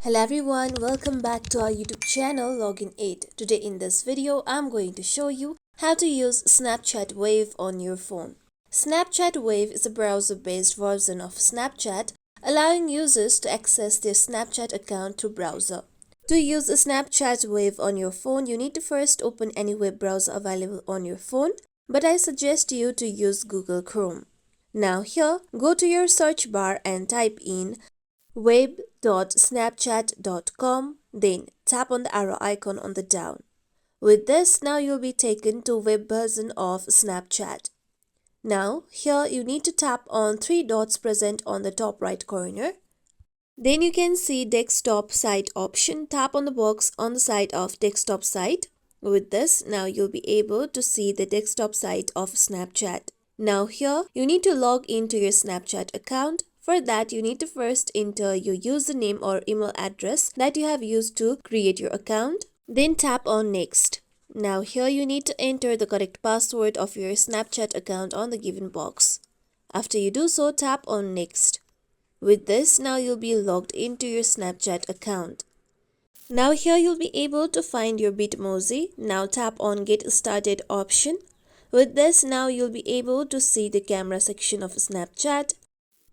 Hello everyone, welcome back to our YouTube channel Login 8. Today in this video, I'm going to show you how to use Snapchat Wave on your phone. Snapchat Wave is a browser-based version of Snapchat, allowing users to access their Snapchat account through browser. To use a Snapchat Wave on your phone, you need to first open any web browser available on your phone, but I suggest you to use Google Chrome. Now here, go to your search bar and type in web.snapchat.com, then tap on the arrow icon on the down. With this, now you'll be taken to web version of Snapchat. Now, here you need to tap on three dots present on the top right corner. Then you can see desktop site option. Tap on the box on the side of desktop site. With this, now you'll be able to see the desktop site of Snapchat. Now here, you need to log into your Snapchat account. For that, you need to first enter your username or email address that you have used to create your account. Then tap on Next. Now here you need to enter the correct password of your Snapchat account on the given box. After you do so, tap on Next. With this, now you'll be logged into your Snapchat account. Now here you'll be able to find your Bitmoji. Now tap on Get Started option. With this, now you'll be able to see the camera section of Snapchat.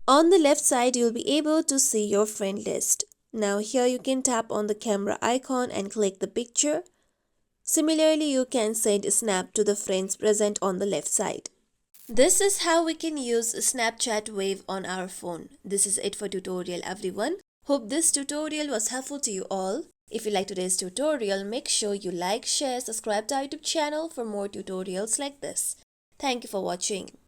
On the left side, you'll be able to see your friend list. Now here you can tap on the camera icon and click the picture. Similarly, you can send a snap to the friends present on the left side. This is how we can use Snapchat Wave on our phone. This is it for tutorial everyone. Hope this tutorial was helpful to you all. If you like today's tutorial, make sure you like, share, subscribe to our YouTube channel for more tutorials like this. Thank you for watching.